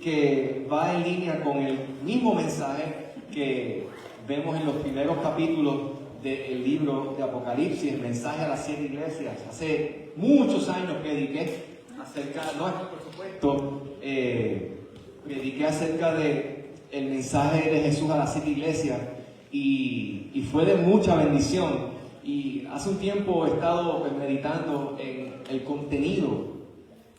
que va en línea con el mismo mensaje que vemos en los primeros capítulos del libro de Apocalipsis, el mensaje a las 7 iglesias. Hace muchos años prediqué acerca, por supuesto, prediqué acerca del mensaje de Jesús a las 7 iglesias y fue de mucha bendición. Y hace un tiempo he estado meditando en el contenido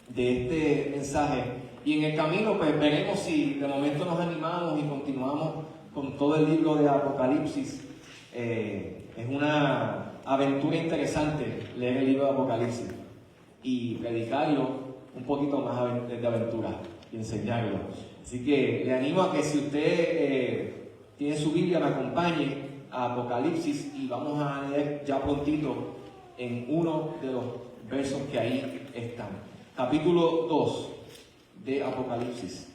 de este mensaje y en el camino pues veremos si de momento nos animamos y continuamos con todo el libro de Apocalipsis. Es una aventura interesante leer el libro de Apocalipsis y predicarlo un poquito más de aventura y enseñarlo. Así que le animo a que si usted tiene su Biblia me acompañe a Apocalipsis y vamos a leer ya prontito en uno de los versos que ahí están. Capítulo 2 de Apocalipsis.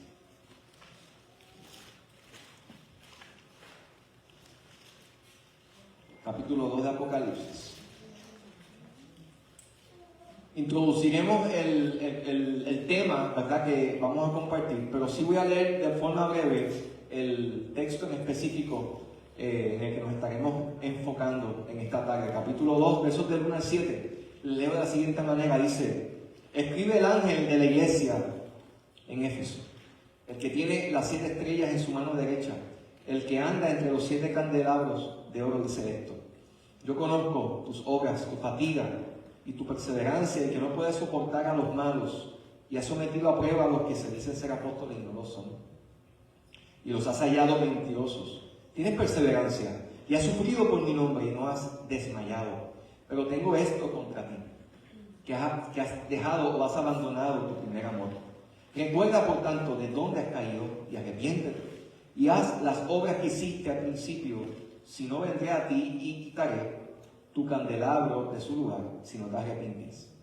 Capítulo 2 de Apocalipsis. Introduciremos el tema, ¿verdad?, que vamos a compartir, pero sí voy a leer de forma breve el texto en específico en el que nos estaremos enfocando en esta tarde. Capítulo 2, versos del 1 al 7. Leo de la siguiente manera, dice: escribe el ángel de la iglesia en Éfeso, el que tiene las 7 estrellas en su mano derecha, el que anda entre los 7 candelabros de oro, dice esto: yo conozco tus obras, tu fatiga y tu perseverancia, y que no puedes soportar a los malos, y has sometido a prueba a los que se dicen ser apóstoles y no lo son, y los has hallado mentirosos. Tienes perseverancia y has sufrido por mi nombre y no has desmayado. Pero tengo esto contra ti, que has dejado o has abandonado tu primer amor. Recuerda, por tanto, de dónde has caído y arrepiéntete. Y haz las obras que hiciste al principio, si no vendré a ti y quitaré tu candelabro de su lugar, si no te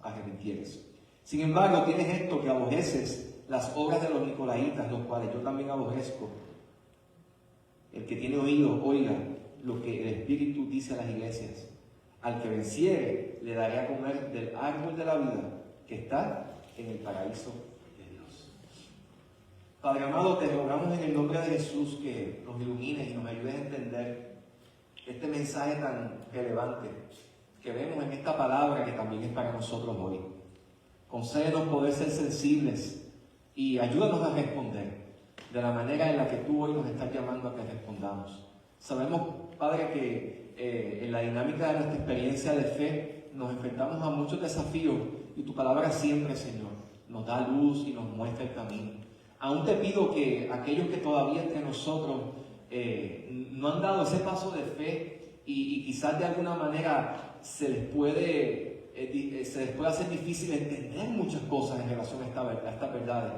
arrepintieres. Sin embargo, tienes esto, que aborreces las obras de los nicolaitas, los cuales yo también aborrezco. El que tiene oído, oiga lo que el Espíritu dice a las iglesias. Al que venciere, le daré a comer del árbol de la vida que está en el paraíso de Dios. Padre amado, te rogamos en el nombre de Jesús que nos ilumines y nos ayudes a entender este mensaje tan relevante que vemos en esta palabra que también es para nosotros hoy. Concédenos poder ser sensibles y ayúdanos a responder de la manera en la que tú hoy nos estás llamando a que respondamos. Sabemos, Padre, que en la dinámica de nuestra experiencia de fe nos enfrentamos a muchos desafíos y tu palabra siempre, Señor, nos da luz y nos muestra el camino. Aún te pido que aquellos que todavía entre nosotros no han dado ese paso de fe y quizás de alguna manera se les puede hacer difícil entender muchas cosas en relación a estas verdades.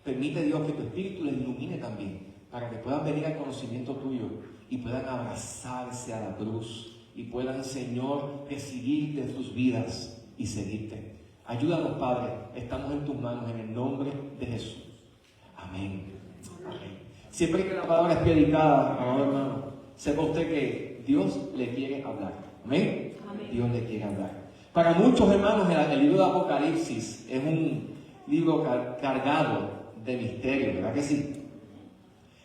Permite, Dios, que tu Espíritu les ilumine también, para que puedan venir al conocimiento tuyo y puedan abrazarse a la cruz y puedan, Señor, recibirte en sus vidas y seguirte. Ayúdanos, Padre, estamos en tus manos, en el nombre de Jesús. Amén. Amén. Siempre que la palabra es predicada, amado hermano, sepa usted que Dios le quiere hablar. Amén. Amén. Dios le quiere hablar. Para muchos hermanos, el libro de Apocalipsis es un libro cargado de misterio, ¿verdad que sí?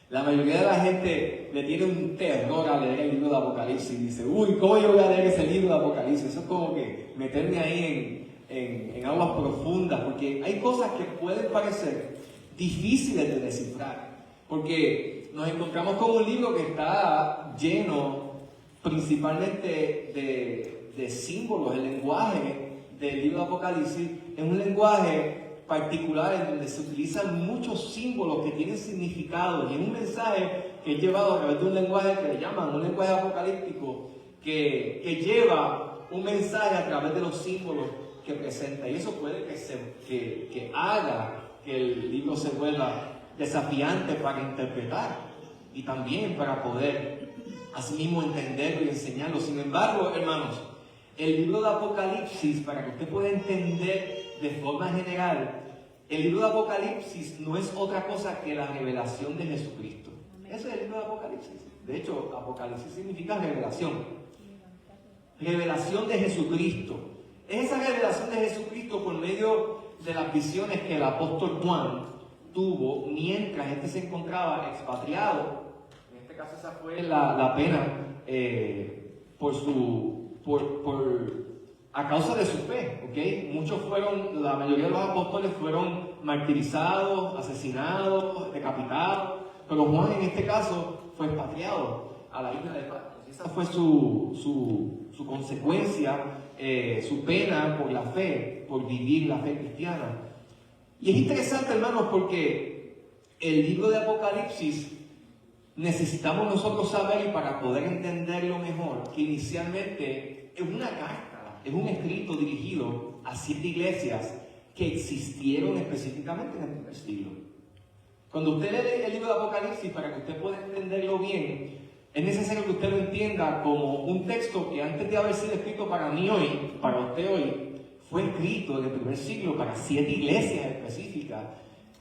La mayoría de la gente le tiene un terror a leer el libro de Apocalipsis y dice: uy, ¿cómo yo voy a leer ese libro de Apocalipsis? Eso es como que meterme ahí en aguas profundas, porque hay cosas que pueden parecer difíciles de descifrar, porque nos encontramos con un libro que está lleno principalmente de símbolos. El lenguaje del libro de Apocalipsis es un lenguaje particular en donde se utilizan muchos símbolos que tienen significado, y es un mensaje que es llevado a través de un lenguaje que le llaman un lenguaje apocalíptico, que lleva un mensaje a través de los símbolos que presenta, y eso puede que haga que el libro se vuelva desafiante para interpretar y también para poder asimismo entenderlo y enseñarlo. Sin embargo, hermanos, el libro de Apocalipsis, para que usted pueda entender de forma general, el libro de Apocalipsis no es otra cosa que la revelación de Jesucristo. Ese es el libro de Apocalipsis. De hecho, Apocalipsis significa revelación. Revelación de Jesucristo. Es esa revelación de Jesucristo por medio de las visiones que el apóstol Juan tuvo mientras este se encontraba expatriado. En este caso esa fue la pena a causa de su fe, ¿ok? La mayoría de los apóstoles fueron martirizados, asesinados, decapitados, pero Juan en este caso fue expatriado a la isla de Patmos. Esa fue su consecuencia, su pena por la fe, por vivir la fe cristiana. Y es interesante, hermanos, porque el libro de Apocalipsis necesitamos nosotros saber, y para poder entenderlo mejor, que inicialmente es una carta, es un escrito dirigido a 7 iglesias que existieron específicamente en el primer siglo. Cuando usted lee el libro de Apocalipsis, para que usted pueda entenderlo bien, es necesario que usted lo entienda como un texto que antes de haber sido escrito para mí hoy, para usted hoy, fue escrito en el primer siglo para 7 iglesias específicas,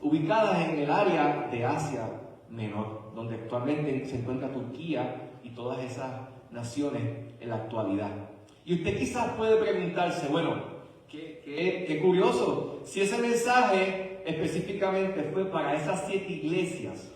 ubicadas en el área de Asia Menor, donde actualmente se encuentra Turquía y todas esas naciones en la actualidad. Y usted quizás puede preguntarse, bueno, qué curioso, si ese mensaje específicamente fue para esas 7 iglesias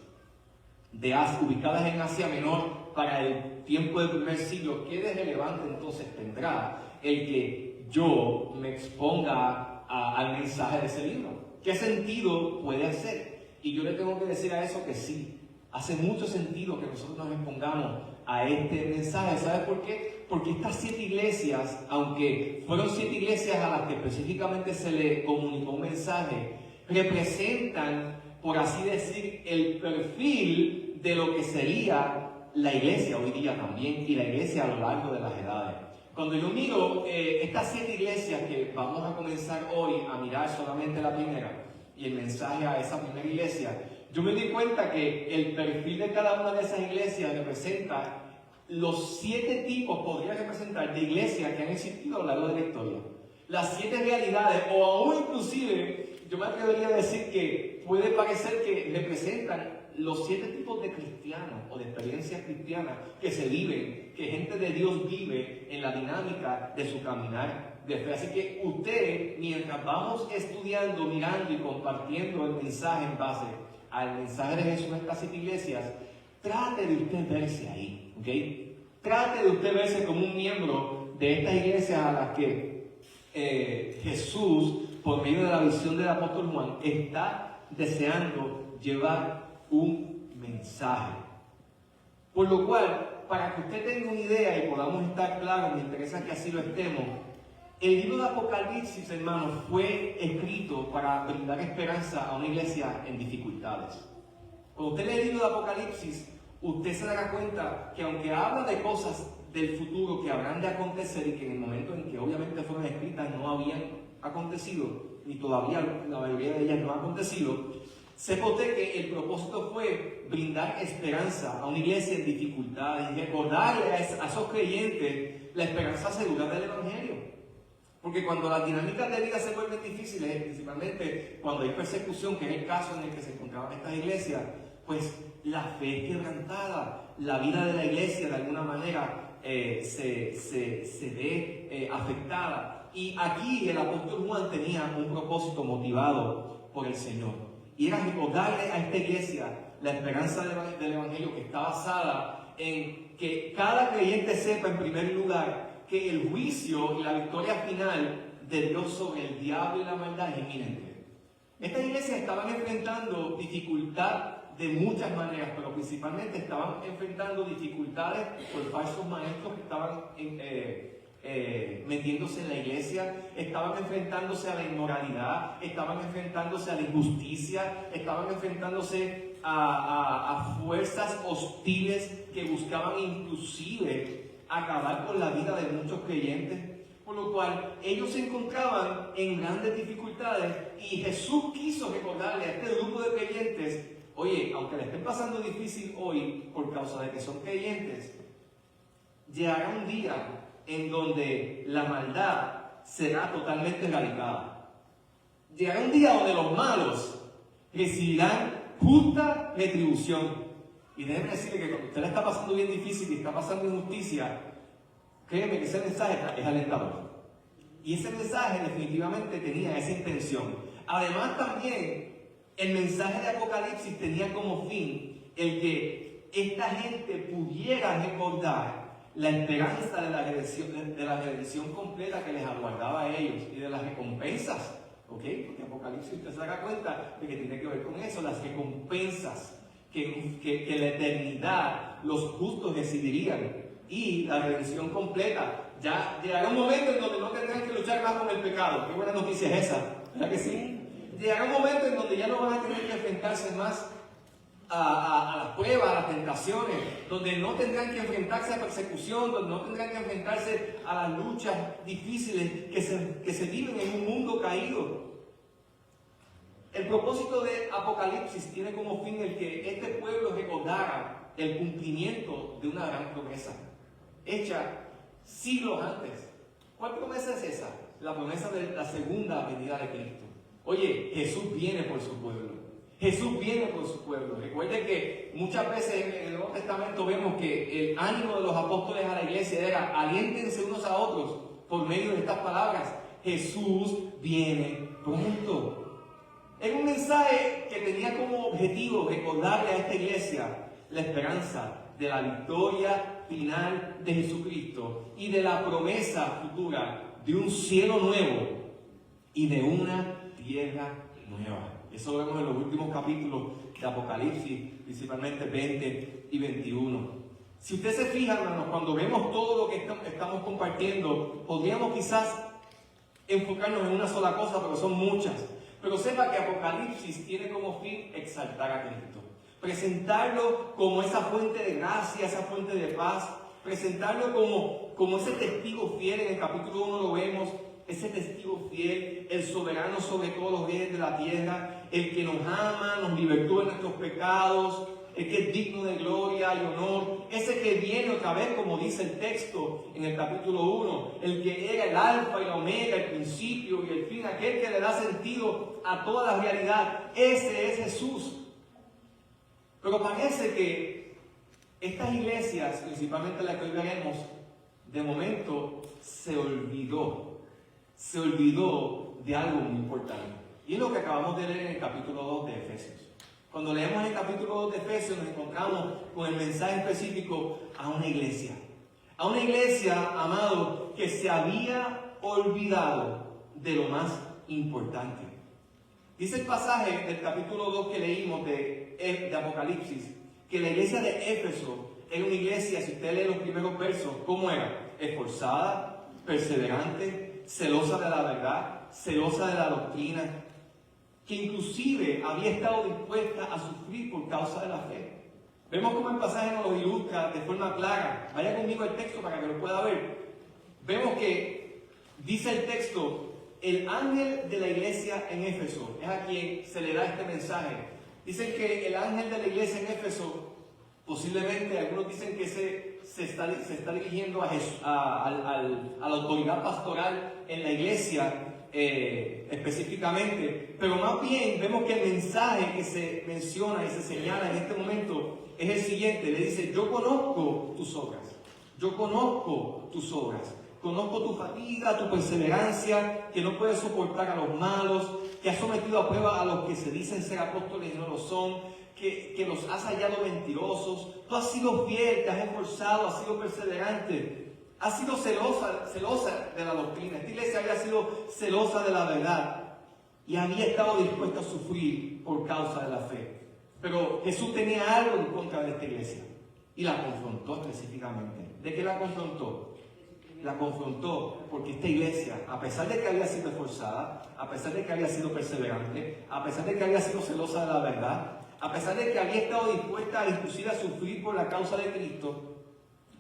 de Asia, ubicadas en Asia Menor para el tiempo del primer siglo, ¿qué de relevante entonces tendrá el que yo me exponga al mensaje de ese libro? ¿Qué sentido puede hacer? Y yo le tengo que decir a eso que sí, hace mucho sentido que nosotros nos expongamos a este mensaje. ¿Sabe por qué? Porque estas 7 iglesias, aunque fueron 7 iglesias a las que específicamente se le comunicó un mensaje, representan, por así decir, el perfil de lo que sería la iglesia hoy día también, y la iglesia a lo largo de las edades. Cuando yo miro estas 7 iglesias que vamos a comenzar hoy a mirar solamente la primera y el mensaje a esa primera iglesia, yo me di cuenta que el perfil de cada una de esas iglesias representa los 7 tipos, podría representar, de iglesias que han existido a lo largo de la historia. Las 7 realidades, o aún inclusive, yo me atrevería a decir que puede parecer que representan los 7 tipos de cristianos o de experiencias cristianas que se viven, que gente de Dios vive en la dinámica de su caminar de fe. Así que usted, mientras vamos estudiando, mirando y compartiendo el mensaje en base al mensaje de Jesús en estas 7 iglesias, trate de usted verse ahí, ¿ok? Trate de usted verse como un miembro de estas iglesias a las que Jesús, por medio de la visión del apóstol Juan, está deseando llevar un mensaje. Por lo cual, para que usted tenga una idea y podamos estar claros, me interesa que así lo estemos, el libro de Apocalipsis, hermanos, fue escrito para brindar esperanza a una iglesia en dificultades. Cuando usted lee el libro de Apocalipsis, usted se dará cuenta que aunque habla de cosas del futuro que habrán de acontecer y que en el momento en que obviamente fueron escritas no habían acontecido, ni todavía la mayoría de ellas no han acontecido, sepa usted que el propósito fue brindar esperanza a una iglesia en dificultades y recordarle a esos creyentes la esperanza segura del Evangelio. Porque cuando las dinámicas de vida se vuelven difíciles, principalmente cuando hay persecución, que es el caso en el que se encontraban estas iglesias, pues la fe es quebrantada, la vida de la iglesia de alguna manera se ve afectada. Y aquí el apóstol Juan tenía un propósito motivado por el Señor, y era recordarle a esta iglesia la esperanza del Evangelio, que está basada en que cada creyente sepa en primer lugar que el juicio y la victoria final de Dios sobre el diablo y la maldad es inminente. Estas iglesias estaban enfrentando dificultad de muchas maneras, pero principalmente estaban enfrentando dificultades por falsos maestros que estaban metiéndose en la iglesia, estaban enfrentándose a la inmoralidad, estaban enfrentándose a la injusticia, estaban enfrentándose a fuerzas hostiles que buscaban inclusive acabar con la vida de muchos creyentes, por lo cual ellos se encontraban en grandes dificultades, y Jesús quiso recordarle a este grupo de creyentes: oye, aunque le estén pasando difícil hoy por causa de que son creyentes, llegará un día en donde la maldad será totalmente erradicada. Llegará un día donde los malos recibirán justa retribución. Y déjeme decirle que cuando usted le está pasando bien difícil y está pasando injusticia, créeme que ese mensaje es alentador. Y ese mensaje definitivamente tenía esa intención. Además también, El mensaje de Apocalipsis tenía como fin el que esta gente pudiera recordar la esperanza de la redención completa que les aguardaba a ellos y de las recompensas. ¿Ok? Porque Apocalipsis usted se da cuenta de que tiene que ver con eso, las recompensas que en la eternidad los justos recibirían y la redención completa. Ya llegará un momento en donde no tendrán que luchar más con el pecado. Qué buena noticia es esa, ¿verdad que sí? Llegará un momento en donde ya no van a tener que enfrentarse más a las pruebas, a las tentaciones, donde no tendrán que enfrentarse a persecución, donde no tendrán que enfrentarse a las luchas difíciles que se viven en un mundo caído. El propósito de Apocalipsis tiene como fin el que este pueblo recordara el cumplimiento de una gran promesa, hecha siglos antes. ¿Cuál promesa es esa? La promesa de la segunda venida de Cristo. Oye, Jesús viene por su pueblo. Jesús viene por su pueblo. Recuerden que muchas veces en el Nuevo Testamento vemos que el ánimo de los apóstoles a la iglesia era: aliéntense unos a otros por medio de estas palabras: Jesús viene pronto. Era un mensaje que tenía como objetivo recordarle a esta iglesia la esperanza de la victoria final de Jesucristo y de la promesa futura de un cielo nuevo y de una tierra nueva. Eso lo vemos en los últimos capítulos de Apocalipsis, principalmente 20 y 21. Si usted se fija, hermanos, cuando vemos todo lo que estamos compartiendo, podríamos quizás enfocarnos en una sola cosa, pero son muchas. Pero sepa que Apocalipsis tiene como fin exaltar a Cristo, presentarlo como esa fuente de gracia, esa fuente de paz, presentarlo como ese testigo fiel. En el capítulo 1 lo vemos, ese testigo fiel, el soberano sobre todos los reyes de la tierra, el que nos ama, nos libertó de nuestros pecados, el que es digno de gloria y honor, ese que viene otra vez, como dice el texto en el capítulo 1, el que era el alfa y la omega, el principio y el fin, aquel que le da sentido a toda la realidad. Ese es Jesús. Pero parece que estas iglesias, principalmente la que hoy veremos, de momento se olvidó de algo muy importante. Y es lo que acabamos de leer en el capítulo 2 de Efesios. Cuando leemos el capítulo 2 de Efesios, nos encontramos con el mensaje específico a una iglesia. A una iglesia, amado, que se había olvidado de lo más importante. Dice el pasaje del capítulo 2 que leímos de Apocalipsis, que la iglesia de Éfeso era una iglesia, si usted lee los primeros versos, ¿cómo era? Esforzada, perseverante, celosa de la verdad, celosa de la doctrina, que inclusive había estado dispuesta a sufrir por causa de la fe. Vemos cómo el pasaje nos lo ilustra de forma clara. Vaya conmigo al texto para que lo pueda ver. Vemos que dice el texto: el ángel de la iglesia en Éfeso, es a quien se le da este mensaje. Dicen que el ángel de la iglesia en Éfeso, posiblemente algunos dicen que se está dirigiendo a la autoridad pastoral en la iglesia, específicamente, pero más bien vemos que el mensaje que se menciona y se señala en este momento es el siguiente. Le dice: yo conozco tus obras, conozco tu fatiga, tu perseverancia, que no puedes soportar a los malos, que has sometido a prueba a los que se dicen ser apóstoles y no lo son, que los has hallado mentirosos. Tú has sido fiel, te has esforzado, has sido perseverante, has sido celosa de la doctrina. Esta iglesia había sido celosa de la verdad y había estado dispuesta a sufrir por causa de la fe. Pero Jesús tenía algo en contra de esta iglesia y la confrontó específicamente. ¿De qué la confrontó? La confrontó porque esta iglesia, a pesar de que había sido esforzada, a pesar de que había sido perseverante, a pesar de que había sido celosa de la verdad, a pesar de que había estado dispuesta inclusive a sufrir por la causa de Cristo,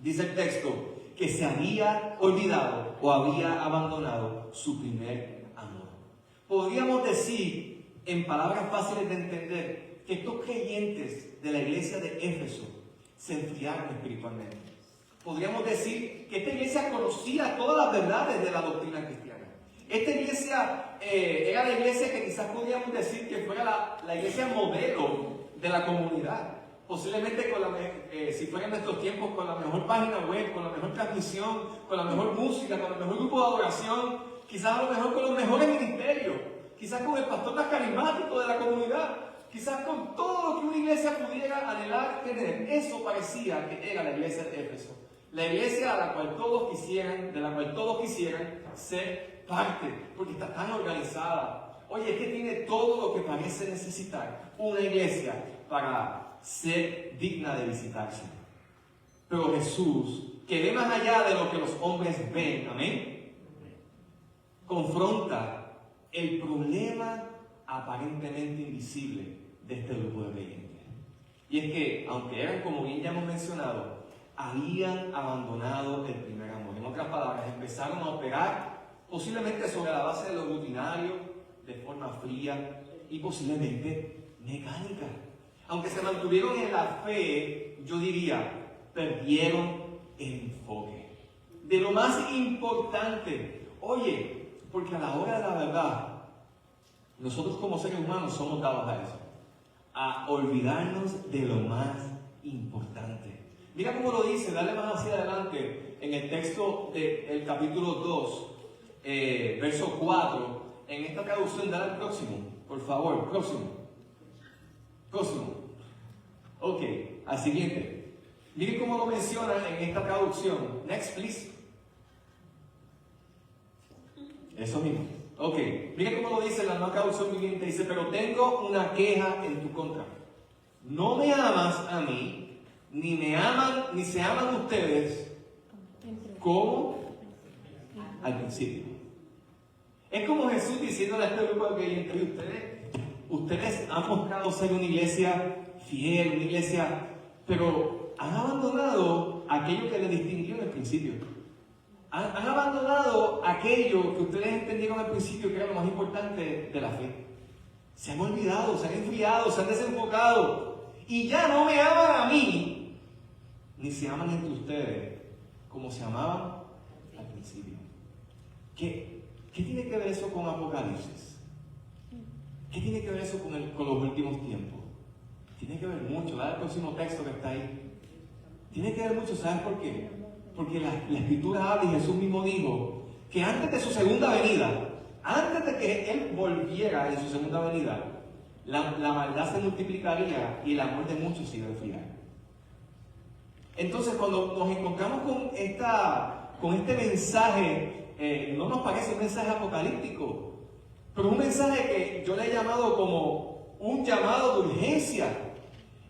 dice el texto, que se había olvidado o había abandonado su primer amor. Podríamos decir, en palabras fáciles de entender, que estos creyentes de la iglesia de Éfeso se enfriaron espiritualmente. Podríamos decir que esta iglesia conocía todas las verdades de la doctrina cristiana. Esta iglesia era la iglesia que quizás podríamos decir que fuera la iglesia modelo de la comunidad. Posiblemente si fuera en nuestros tiempos, con la mejor página web, con la mejor transmisión, con la mejor música, con el mejor grupo de adoración, quizás a lo mejor con los mejores ministerios, quizás con el pastor más carismático de la comunidad. quizás con todo lo que una iglesia pudiera anhelar tener. Eso parecía que era la iglesia de Éfeso. La iglesia de la cual todos quisieran ser parte, porque está tan organizada. Oye, es que tiene todo lo que parece necesitar una iglesia para ser digna de visitarse. Pero Jesús, que ve más allá de lo que los hombres ven, amén, confronta el problema aparentemente invisible de este grupo de creyentes. Y es que, aunque eran, como bien ya hemos mencionado, habían abandonado el primer amor. En otras palabras, empezaron a operar posiblemente sobre la base de lo rutinario, de forma fría y posiblemente mecánica. Aunque se mantuvieron en la fe, yo diría, perdieron el enfoque de lo más importante. Oye, porque a la hora de la verdad, nosotros como seres humanos somos dados a eso, a olvidarnos de lo más importante. Mira cómo lo dice, dale más hacia adelante, en el texto del capítulo 2, verso 4, en esta traducción, dale al próximo, por favor, próximo. Ok, al siguiente. Miren cómo lo menciona en esta traducción. Next, please. Eso mismo. Ok, miren cómo lo dice la nueva traducción viviente. Dice, pero tengo una queja en tu contra. No me amas a mí, ni se aman ustedes como al principio. Es como Jesús diciéndole a este grupo de creyentes, ustedes han mostrado ser una iglesia fiel, una iglesia, pero han abandonado aquello que les distinguió en el principio. Han abandonado aquello que ustedes entendieron al principio que era lo más importante de la fe. Se han olvidado, se han enfriado, se han desenfocado. Y ya no me aman a mí, ni se aman entre ustedes como se amaban al principio. ¿Qué tiene que ver eso con Apocalipsis? ¿Qué tiene que ver eso con los últimos tiempos? Tiene que ver mucho. Dale el próximo texto que está ahí. Tiene que ver mucho, ¿sabes por qué? Porque la Escritura habla y Jesús mismo dijo que antes de su segunda venida, antes de que Él volviera en su segunda venida, la maldad se multiplicaría y el amor de muchos se iba a enfriar. Entonces, cuando nos encontramos con este mensaje, no nos parece un mensaje apocalíptico, pero un mensaje que yo le he llamado como un llamado de urgencia,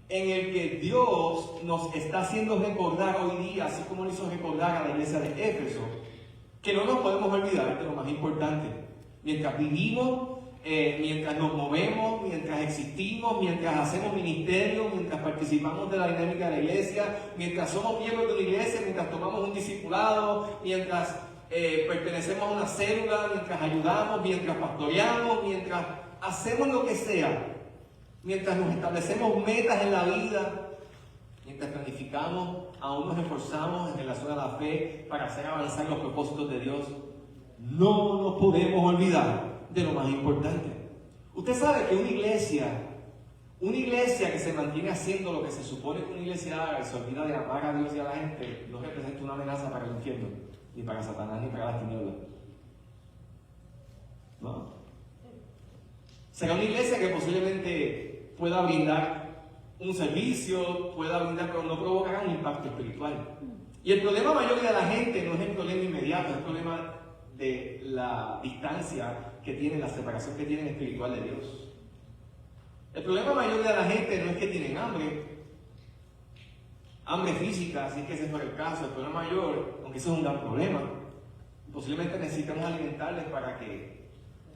en el que Dios nos está haciendo recordar hoy día, así como lo hizo recordar a la iglesia de Éfeso, que no nos podemos olvidar de lo más importante. Mientras vivimos, mientras nos movemos, mientras existimos, mientras hacemos ministerio, mientras participamos de la dinámica de la iglesia, mientras somos miembros de una iglesia, mientras tomamos un discipulado, mientras pertenecemos a una célula, mientras ayudamos, mientras pastoreamos, mientras hacemos lo que sea, mientras nos establecemos metas en la vida, mientras planificamos, aún nos esforzamos en relación a la fe para hacer avanzar los propósitos de Dios, no nos podemos olvidar de lo más importante. Usted sabe que una iglesia que se mantiene haciendo lo que se supone que una iglesia haga y se olvida de amar a Dios y a la gente, no representa una amenaza para el infierno, ni para Satanás, ni para las tinieblas. ¿No? Será una iglesia que posiblemente pueda brindar un servicio, pueda brindar, pero no provocará un impacto espiritual. Y el problema mayor de la gente no es el problema inmediato, es el problema de la distancia que tienen, la separación que tienen espiritual de Dios. El problema mayor de la gente no es que tienen hambre física, así que ese no es el caso. El problema mayor, aunque eso es un gran problema, posiblemente necesitamos alimentarles para que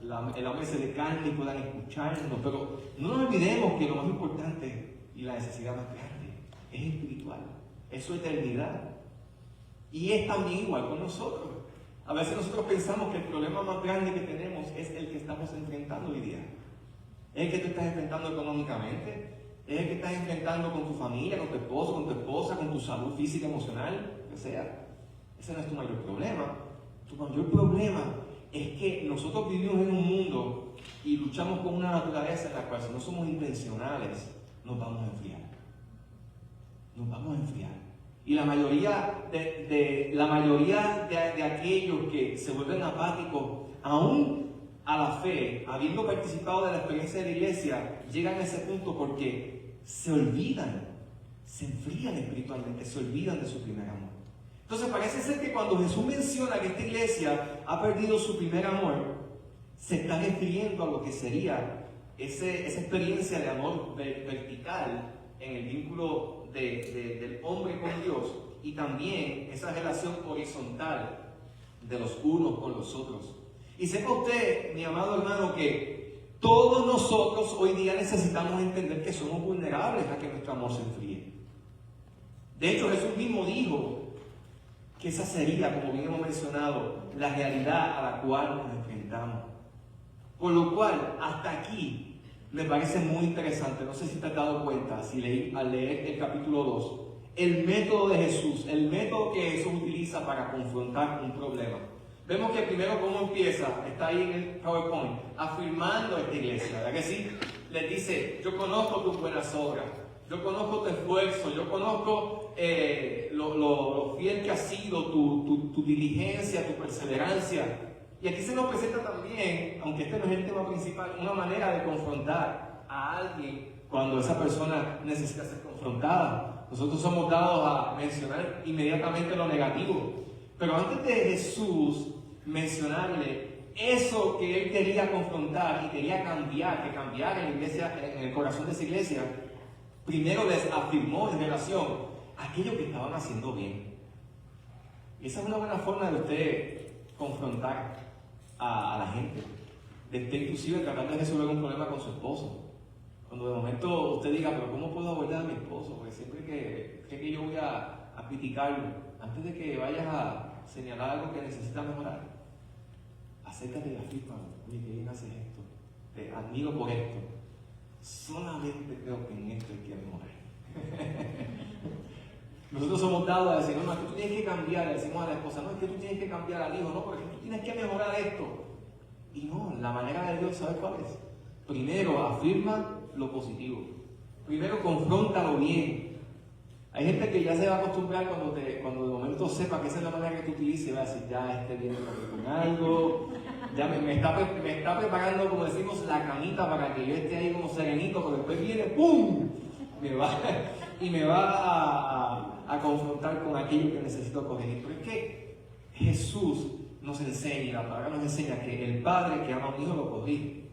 el hambre se decante y puedan escucharnos, pero no nos olvidemos que lo más importante y la necesidad más grande es espiritual, es su eternidad. Y es también igual con nosotros. A veces nosotros pensamos que el problema más grande que tenemos es el que estamos enfrentando hoy día. Es el que tú estás enfrentando económicamente, es el que estás enfrentando con tu familia, con tu esposo, con tu esposa, con tu salud física, emocional, lo que sea. Ese no es tu mayor problema. Tu mayor problema es que nosotros vivimos en un mundo y luchamos con una naturaleza en la cual si no somos intencionales, nos vamos a enfriar. Nos vamos a enfriar. Y la mayoría de aquellos que se vuelven apáticos, aún a la fe, habiendo participado de la experiencia de la iglesia, llegan a ese punto porque se olvidan, se enfrían espiritualmente, se olvidan de su primer amor. Entonces parece ser que cuando Jesús menciona que esta iglesia ha perdido su primer amor, se está refiriendo a lo que sería esa experiencia de amor vertical en el vínculo del hombre con Dios, y también esa relación horizontal de los unos con los otros. Y sepa usted, mi amado hermano, que todos nosotros hoy día necesitamos entender que somos vulnerables a que nuestro amor se enfríe. De hecho, Jesús mismo dijo que esa sería, como bien hemos mencionado, la realidad a la cual nos enfrentamos. Por lo cual, hasta aquí me parece muy interesante, no sé si te has dado cuenta, al leer el capítulo 2, el método de Jesús, el método que Jesús utiliza para confrontar un problema. Vemos que primero cómo empieza, está ahí en el PowerPoint, afirmando a esta iglesia, ¿verdad que sí? Les dice, yo conozco tus buenas obras, yo conozco tu esfuerzo, yo conozco lo fiel que has sido, tu diligencia, tu perseverancia. Y aquí se nos presenta también, aunque este no es el tema principal, una manera de confrontar a alguien cuando esa persona necesita ser confrontada. Nosotros somos dados a mencionar inmediatamente lo negativo. Pero antes de Jesús mencionarle eso que él quería confrontar y quería cambiar, que cambiara en la iglesia, en el corazón de esa iglesia, primero les afirmó en relación a aquello que estaban haciendo bien. Y esa es una buena forma de usted confrontar a la gente, de usted inclusive tratar de resolver un problema con su esposo. Cuando de momento usted diga, pero ¿cómo puedo abordar a mi esposo? Porque siempre que yo voy a criticarlo, antes de que vayas a señalar algo que necesita mejorar, acércate y afirma, oye, qué bien haces esto, te admiro por esto, solamente creo que en esto hay que mejorar. Nosotros somos dados a decir, no, es que tú tienes que cambiar, le decimos a la esposa, no, es que tú tienes que cambiar al hijo, no, porque tú tienes que mejorar esto. Y no, la manera de Dios, ¿sabes cuál es? Primero afirma lo positivo, primero confróntalo bien. Hay gente que ya se va a acostumbrar cuando de momento sepa que esa es la manera que tú utilizas, va a decir, ya viene con algo, ya me está preparando, como decimos, la camita para que yo esté ahí como serenito, pero después viene, ¡pum! me va a confrontar con aquello que necesito corregir. Pero es que Jesús nos enseña, la palabra nos enseña que el padre que ama a un hijo lo corrige.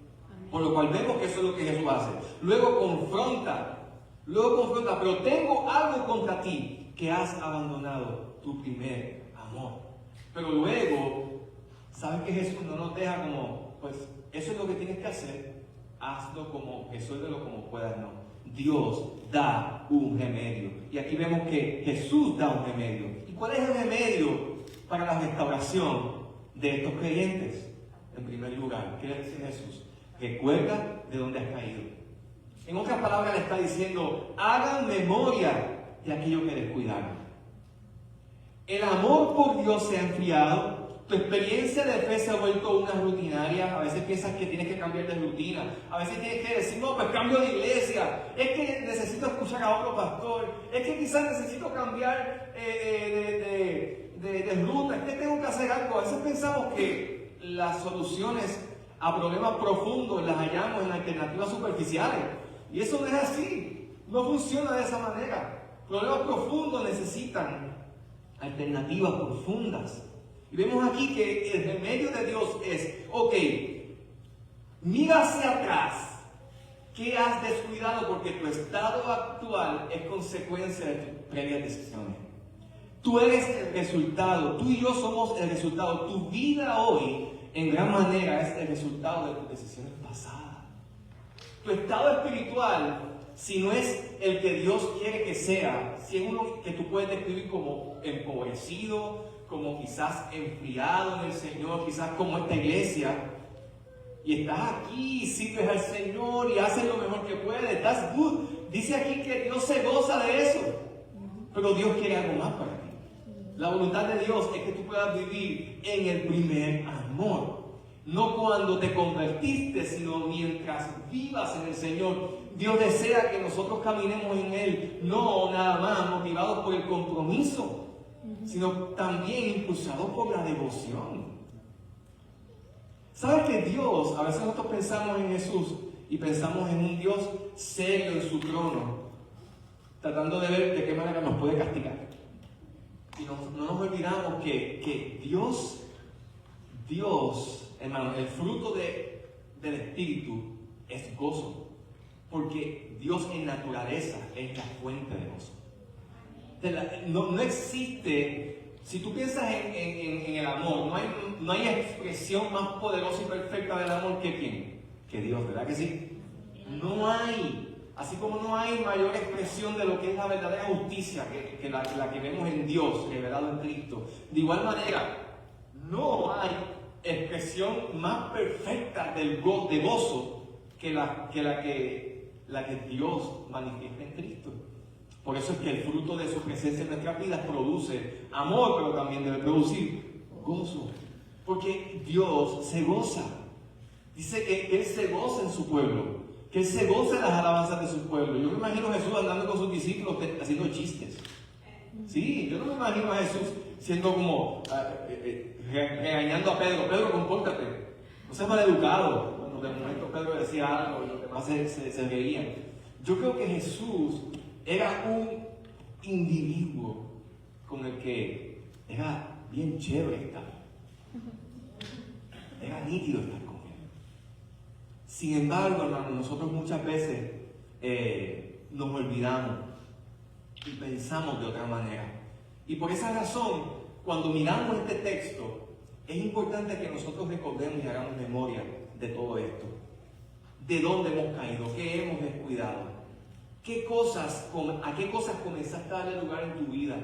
Por lo cual vemos que eso es lo que Jesús hace. Luego confronta, pero tengo algo contra ti, que has abandonado tu primer amor. Pero luego, ¿sabes que Jesús no nos deja como, pues, eso es lo que tienes que hacer, hazlo como, resuélvelo como puedas? No. Dios da un remedio. Y aquí vemos que Jesús da un remedio. ¿Y cuál es el remedio para la restauración de estos creyentes? En primer lugar, ¿qué le dice Jesús? Recuerda de dónde has caído. En otras palabras, le está diciendo, hagan memoria de aquello que descuidaron. El amor por Dios se ha enfriado. Tu experiencia de fe se ha vuelto una rutinaria. A veces piensas que tienes que cambiar de rutina. A veces tienes que decir, no, pues cambio de iglesia. Es que necesito escuchar a otro pastor. Es que quizás necesito cambiar de ruta. Es que tengo que hacer algo. A veces pensamos que las soluciones a problemas profundos las hallamos en alternativas superficiales. Y eso no es así. No funciona de esa manera. Problemas profundos necesitan alternativas profundas. Y vemos aquí que el remedio de Dios es, ok, mira hacia atrás, ¿qué has descuidado? Porque tu estado actual es consecuencia de tus previas decisiones. Tú eres el resultado, tú y yo somos el resultado. Tu vida hoy, en gran manera, es el resultado de tus decisiones pasadas. Tu estado espiritual, si no es el que Dios quiere que sea, si es uno que tú puedes describir como empobrecido, como quizás enfriado en el Señor, quizás como esta iglesia, y estás aquí, sirves al Señor y haces lo mejor que puedes, that's good. Dice aquí que Dios se goza de eso, pero Dios quiere algo más para ti. La voluntad de Dios es que tú puedas vivir en el primer amor. No cuando te convertiste, sino mientras vivas en el Señor. Dios desea que nosotros caminemos en Él, no nada más motivados por el compromiso, sino también impulsados por la devoción. ¿Sabes que Dios, a veces nosotros pensamos en Jesús y pensamos en un Dios serio en su trono, tratando de ver de qué manera nos puede castigar? Y no nos olvidamos que Dios, hermano, el fruto del Espíritu es gozo, porque Dios en naturaleza es la fuente de gozo. No existe, si tú piensas en el amor, no hay expresión más poderosa y perfecta del amor que ¿quién? Que Dios, ¿verdad que sí? No hay. Así como no hay mayor expresión de lo que es la verdadera justicia que la que vemos en Dios, revelado en Cristo. De igual manera, no hay expresión más perfecta de gozo que la que Dios manifiesta en Cristo. Por eso es que el fruto de su presencia en nuestras vidas produce amor, pero también debe producir gozo. Porque Dios se goza. Dice que Él se goza en su pueblo, que Él se goza en las alabanzas de su pueblo. Yo me imagino a Jesús andando con sus discípulos haciendo chistes. Sí, yo no me imagino a Jesús siendo como regañando a Pedro. Pedro, compórtate, no seas maleducado. Bueno, de momento Pedro decía algo y los demás se reían. Yo creo que Jesús era un individuo con el que era bien chévere estar. Era nítido estar con Él. Sin embargo, hermano, nosotros muchas veces nos olvidamos y pensamos de otra manera. Y por esa razón, cuando miramos este texto, es importante que nosotros recordemos y hagamos memoria de todo esto. ¿De dónde hemos caído? ¿Qué hemos descuidado? ¿A qué cosas comenzaste a darle lugar en tu vida?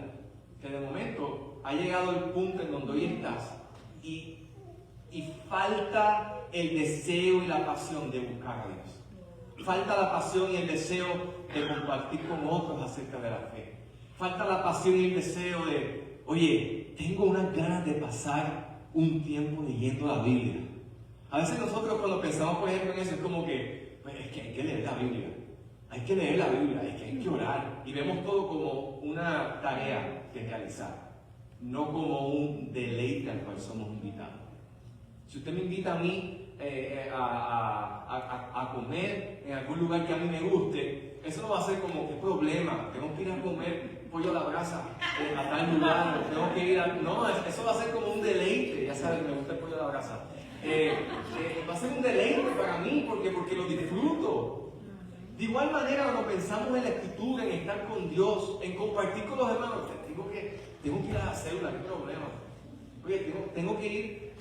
Que de momento ha llegado el punto en donde hoy estás y falta el deseo y la pasión de buscar a Dios. Falta la pasión y el deseo de compartir con otros acerca de la fe. Falta la pasión y el deseo de, oye, tengo unas ganas de pasar un tiempo leyendo la Biblia. A veces nosotros cuando pensamos, por ejemplo, en eso, es como que, pues, es que hay que leer la Biblia. Hay que leer la Biblia, es que hay que orar. Y vemos todo como una tarea que realizar, no como un deleite al cual somos invitados. Si usted me invita a mí a comer en algún lugar que a mí me guste, eso no va a ser como que problema, tengo que ir a comer pollo a la brasa a tal lugar, tengo que ir a... No, eso va a ser como un deleite, ya saben, me gusta el pollo a la brasa. Va a ser un deleite para mí porque lo disfruto. De igual manera, cuando pensamos en la escritura, en estar con Dios, en compartir con los hermanos, tengo que ir a la célula, ¿qué problema? Oye, tengo que ir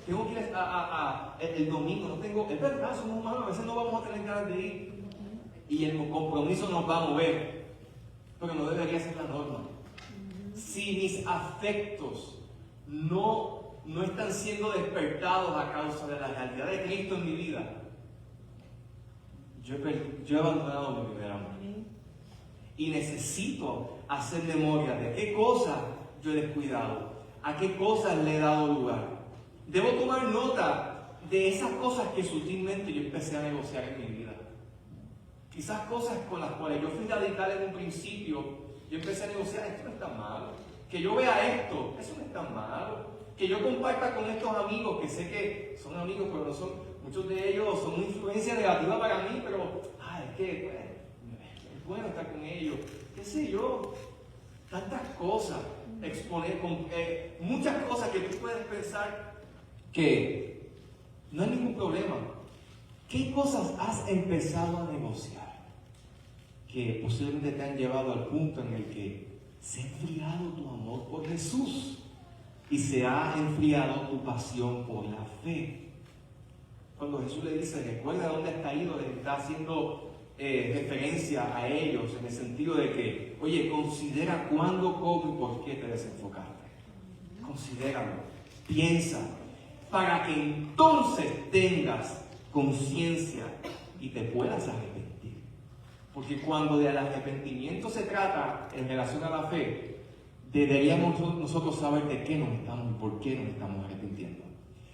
el domingo, no tengo, es verdad, somos humanos, a veces no vamos a tener ganas de ir y el compromiso nos va a mover, pero no debería ser la norma. Si mis afectos no están siendo despertados a causa de la realidad de Cristo en mi vida, yo he abandonado mi primer amor. Y necesito hacer memoria de qué cosas yo he descuidado, a qué cosas le he dado lugar. Debo tomar nota de esas cosas que sutilmente yo empecé a negociar en mi vida. Quizás cosas con las cuales yo fui radical en un principio, yo empecé a negociar, esto no es tan malo. Que yo vea esto, eso no es tan malo. Que yo comparta con estos amigos, que sé que son amigos, pero no son, muchos de ellos son una influencia negativa para mí, pero, es que es bueno estar con ellos. ¿Qué sé yo? Tantas cosas, exponer, muchas cosas que tú puedes pensar que no hay ningún problema. ¿Qué cosas has empezado a negociar que posiblemente te han llevado al punto en el que se ha enfriado tu amor por Jesús y se ha enfriado tu pasión por la fe? Cuando Jesús le dice, recuerda dónde has caído, le está haciendo referencia a ellos en el sentido de que, oye, considera cuándo, cómo y por qué te desenfocaste. Considéralo, piensa, para que entonces tengas conciencia y te puedas arrepentir. Porque cuando del arrepentimiento se trata en relación a la fe, deberíamos nosotros saber de qué nos estamos y por qué nos estamos arrepintiendo.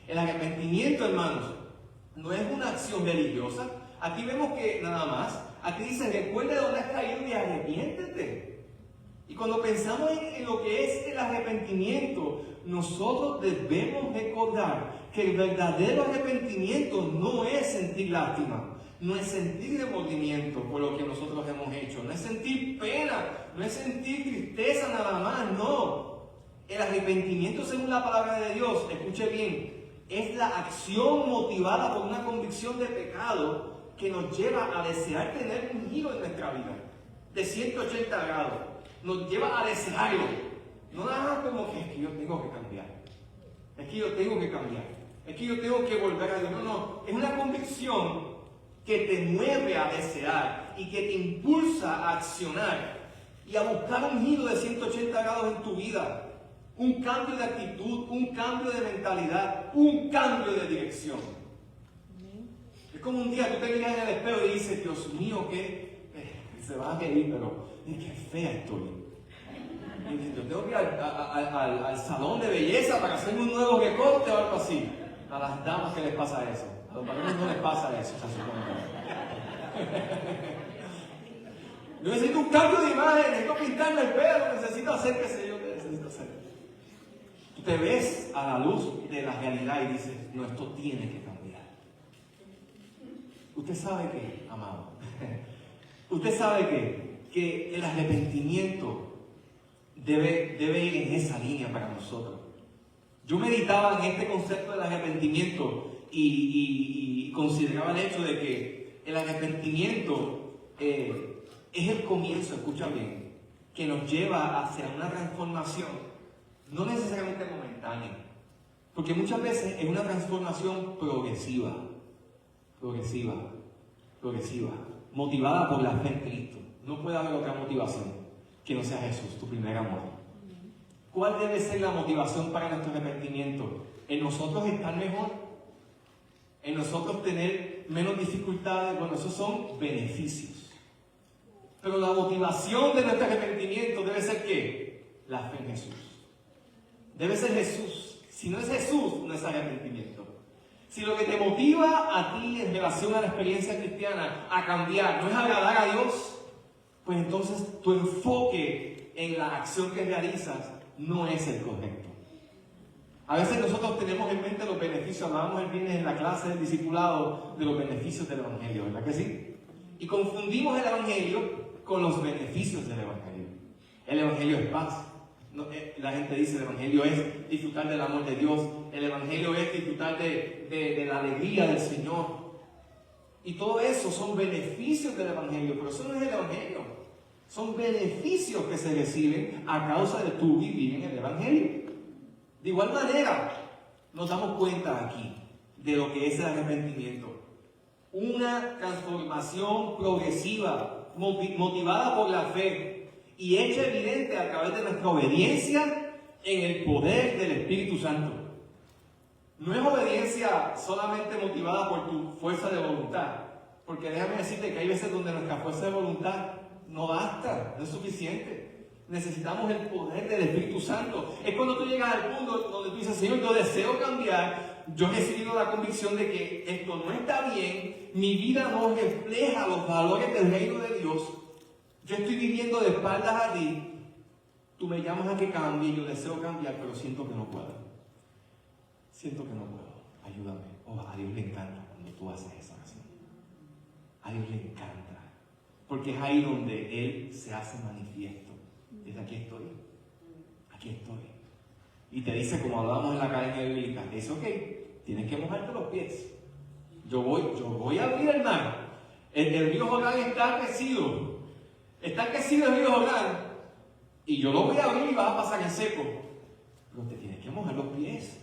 El arrepentimiento, hermanos, no es una acción religiosa. Aquí vemos que nada más, aquí dice, recuerda de dónde has caído y arrepiéntete. Y cuando pensamos en lo que es el arrepentimiento, nosotros debemos recordar que el verdadero arrepentimiento no es sentir lástima, no es sentir remordimiento por lo que nosotros hemos hecho, no es sentir pena, no es sentir tristeza nada más, no. El arrepentimiento, según la palabra de Dios, escuche bien, es la acción motivada por una convicción de pecado que nos lleva a desear tener un giro en nuestra vida de 180 grados. Nos lleva a desearlo. No nada como que es que yo tengo que cambiar. Es que yo tengo que cambiar. Es que yo tengo que volver a Dios. No, no. Es una convicción que te mueve a desear y que te impulsa a accionar y a buscar un giro de 180 grados en tu vida. Un cambio de actitud, un cambio de mentalidad, un cambio de dirección. Es como un día tú te miras en el espejo y dices, Dios mío, que se va a reír, pero qué fea estoy. Yo tengo que ir al salón de belleza para hacerme un nuevo recorte o algo así. A las damas, ¿qué les pasa eso? A los varones no les pasa eso, se supone. Yo necesito un cambio de imagen, necesito pintarme el pelo, necesito hacer qué sé yo qué necesito hacer. Tú te ves a la luz de la realidad y dices, no, esto tiene que cambiar. Usted sabe que, amado, usted sabe que el arrepentimiento debe ir en esa línea para nosotros. Yo meditaba en este concepto del arrepentimiento y consideraba el hecho de que el arrepentimiento es el comienzo, escucha bien, que nos lleva hacia una transformación, no necesariamente momentánea, porque muchas veces es una transformación progresiva, motivada por la fe en Cristo. No puede haber otra motivación que no sea Jesús, tu primer amor. ¿Cuál debe ser la motivación para nuestro arrepentimiento? En nosotros estar mejor, en nosotros tener menos dificultades. Bueno, esos son beneficios. Pero la motivación de nuestro arrepentimiento debe ser ¿qué? La fe en Jesús. Debe ser Jesús. Si no es Jesús, no es arrepentimiento. Si lo que te motiva a ti en relación a la experiencia cristiana a cambiar no es agradar a Dios, pues entonces tu enfoque en la acción que realizas no es el correcto. A veces nosotros tenemos en mente los beneficios, hablábamos el viernes en la clase del discipulado de los beneficios del Evangelio, ¿verdad que sí? Y confundimos el Evangelio con los beneficios del Evangelio. El Evangelio es paz. No, la gente dice el Evangelio es disfrutar del amor de Dios, el Evangelio es disfrutar de la alegría del Señor. Y todo eso son beneficios del Evangelio, pero eso no es el Evangelio. Son beneficios que se reciben a causa de tu vivir en el Evangelio. De igual manera, nos damos cuenta aquí de lo que es el arrepentimiento. Una transformación progresiva, motivada por la fe y hecha evidente a través de nuestra obediencia en el poder del Espíritu Santo. No es obediencia solamente motivada por tu fuerza de voluntad, porque déjame decirte que hay veces donde nuestra fuerza de voluntad no basta, no es suficiente. Necesitamos el poder del Espíritu Santo. Es cuando tú llegas al punto donde tú dices, Señor, yo deseo cambiar, yo he recibido la convicción de que esto no está bien, mi vida no refleja los valores del reino de Dios, yo estoy viviendo de espaldas a ti, tú me llamas a que cambie, yo deseo cambiar, pero siento que no puedo. Siento que no puedo, ayúdame. Oh, a Dios le encanta cuando tú haces esa oración. A Dios le encanta, porque es ahí donde Él se hace manifiesto. Desde aquí estoy. Y te dice, como hablábamos en la academia bíblica, te dice, ok, tienes que mojarte los pies. Yo voy a abrir el mar. El río Jordán está crecido. Está crecido el río Jordán. Y yo lo voy a abrir y vas a pasar en seco. Pero te tienes que mojar los pies.